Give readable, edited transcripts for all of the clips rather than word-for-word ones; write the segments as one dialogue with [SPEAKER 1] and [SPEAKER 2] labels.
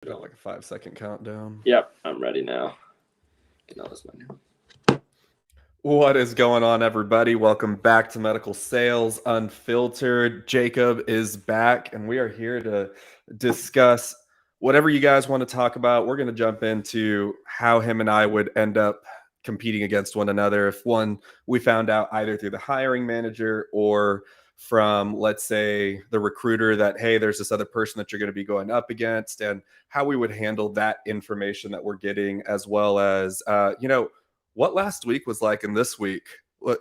[SPEAKER 1] Got like a 5-second countdown.
[SPEAKER 2] Yep, I'm ready now.
[SPEAKER 1] What is going on, everybody? Welcome back to Medical Sales Unfiltered. Jacob is back, and we are here to discuss whatever you guys want to talk about. We're going to jump into how him and I would end up competing against one another if we found out either through the hiring manager or from, let's say, the recruiter that, hey, there's this other person that you're going to be going up against, and how we would handle that information that we're getting, as well as, what last week was like in this week,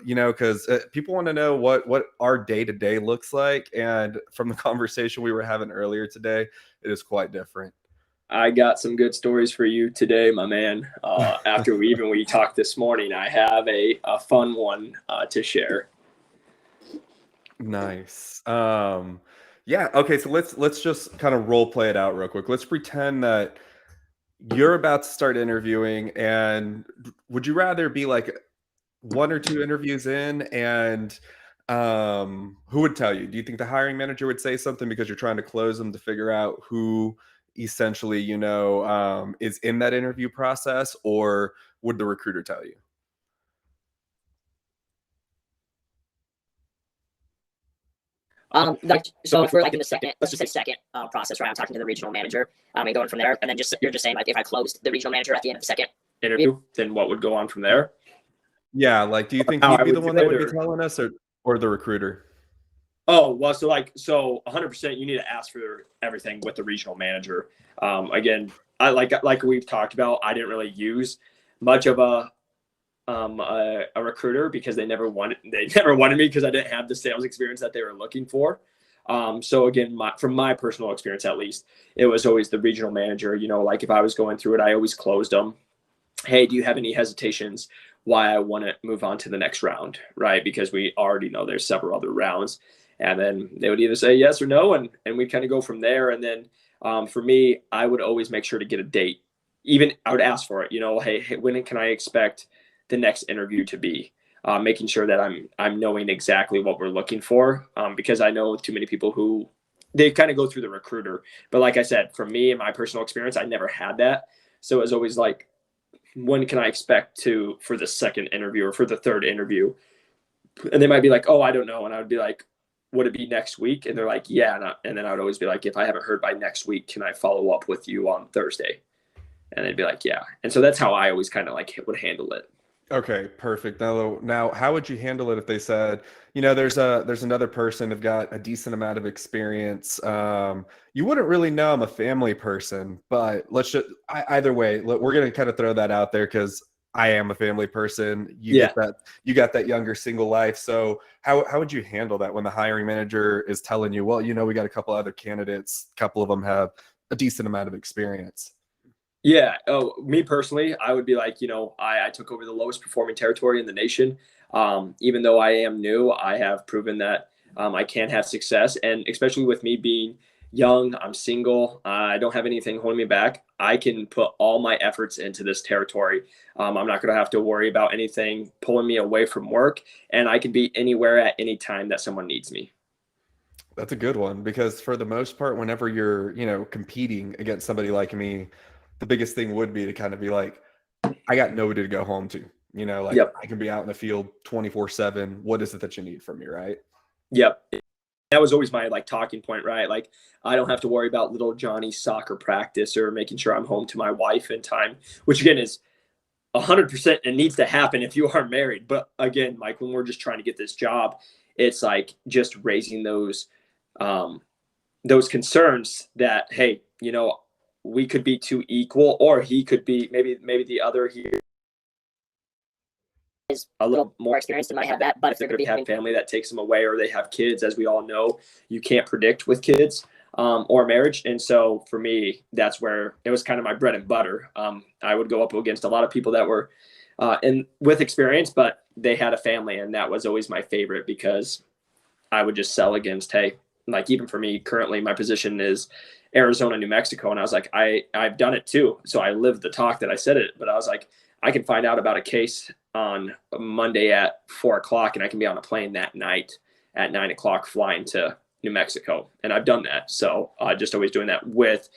[SPEAKER 1] because people want to know what our day-to-day looks like. And from the conversation we were having earlier today, it is quite different.
[SPEAKER 2] I got some good stories for you today, my man. After we talked this morning, I have a fun one to share.
[SPEAKER 1] Nice. Yeah. Okay. So let's just kind of role play it out real quick. Let's pretend that you're about to start interviewing, and would you rather be like 1 or 2 interviews in, and who would tell you? Do you think the hiring manager would say something because you're trying to close them to figure out who essentially, is in that interview process, or would the recruiter tell you?
[SPEAKER 3] So if we're like in the second, let's just say second process, right? I'm talking to the regional manager, and going from there, and then you're just saying like if I closed the regional manager at the end of the second
[SPEAKER 2] interview, then what would go on from there?
[SPEAKER 1] Yeah, like, do you think he'd be the one that would be telling us, or the recruiter?
[SPEAKER 2] Oh, well, so 100%, you need to ask for everything with the regional manager. Again, I like we've talked about, I didn't really use much of a recruiter because they never wanted me because I didn't have the sales experience that they were looking for. So again, from my personal experience, at least, it was always the regional manager. Like if I was going through it, I always closed them. Hey, do you have any hesitations why I want to move on to the next round? Right. Because we already know there's several other rounds, and then they would either say yes or no. And we'd kind of go from there. And then for me, I would always make sure to get a date. Even I would ask for it, hey, when can I expect the next interview to be, making sure that I'm knowing exactly what we're looking for, because I know too many people who they kind of go through the recruiter. But like I said, for me, in my personal experience, I never had that. So it was always like, when can I expect for the second interview or for the third interview? And they might be like, oh, I don't know. And I would be like, would it be next week? And they're like, yeah. And then I would always be like, if I haven't heard by next week, can I follow up with you on Thursday? And they'd be like, yeah. And so that's how I always kind of would handle it.
[SPEAKER 1] Okay, perfect. Now, how would you handle it if they said, there's another person who've got a decent amount of experience. You wouldn't really know I'm a family person, but either way, we're going to kind of throw that out there because I am a family person. You got that younger single life. So how would you handle that when the hiring manager is telling you, well, we got a couple other candidates, a couple of them have a decent amount of experience?
[SPEAKER 2] Yeah. Oh, me personally, I would be like, I took over the lowest performing territory in the nation. Even though I am new, I have proven that I can have success. And especially with me being young, I'm single, I don't have anything holding me back. I can put all my efforts into this territory. I'm not going to have to worry about anything pulling me away from work. And I can be anywhere at any time that someone needs me.
[SPEAKER 1] That's a good one, because for the most part, whenever you're, competing against somebody like me, the biggest thing would be to kind of be like, I got nobody to go home to,
[SPEAKER 2] Yep.
[SPEAKER 1] I can be out in the field 24/7. What is it that you need from me? Right.
[SPEAKER 2] Yep. That was always my talking point, right? Like, I don't have to worry about little Johnny's soccer practice or making sure I'm home to my wife in time, which again is 100%. It needs to happen if you are married. But again, Mike, when we're just trying to get this job, it's like just raising those concerns that, hey, we could be too equal, or he could be maybe the other here
[SPEAKER 3] is a little more experienced and might have that. But if they're going to
[SPEAKER 2] have family that takes them away, or they have kids, as we all know, you can't predict with kids or marriage. And so for me, that's where it was kind of my bread and butter. I would go up against a lot of people that were with experience, but they had a family, and that was always my favorite, because I would just sell against, hey, like even for me currently, my position is Arizona, New Mexico. And I was like, I've done it too. So I lived the talk that I said it, but I was like, I can find out about a case on Monday at 4:00, and I can be on a plane that night at 9:00 flying to New Mexico. And I've done that. So just always doing that with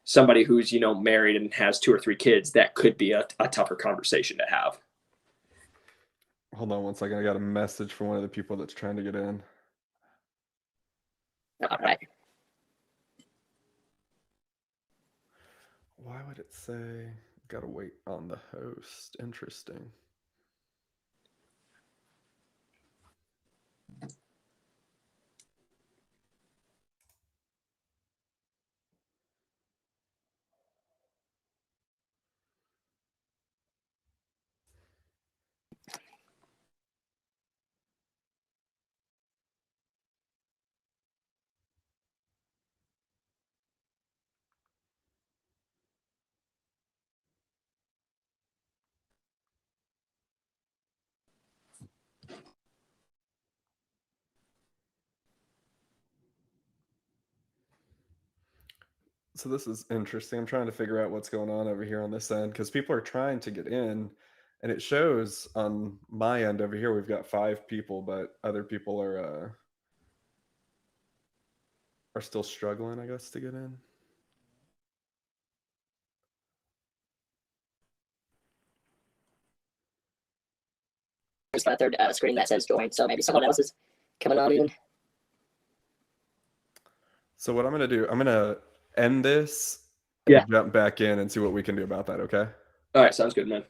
[SPEAKER 2] somebody who's, you know, married and has 2 or 3 kids, that could be a tougher conversation to have.
[SPEAKER 1] Hold on one second. I got a message from one of the people that's trying to get in.
[SPEAKER 3] All right.
[SPEAKER 1] Why would it say gotta wait on the host? Interesting. So this is interesting. I'm trying to figure out what's going on over here on this end because people are trying to get in, and it shows on my end over here we've got 5 people, but other people are still struggling, I guess, to get in.
[SPEAKER 3] There's a third screen that says join, so maybe someone else is coming on in.
[SPEAKER 1] So what I'm gonna do, I'm gonna end this
[SPEAKER 2] Yeah.
[SPEAKER 1] and jump back in and see what we can do about that. Okay.
[SPEAKER 2] All right, sounds good, man.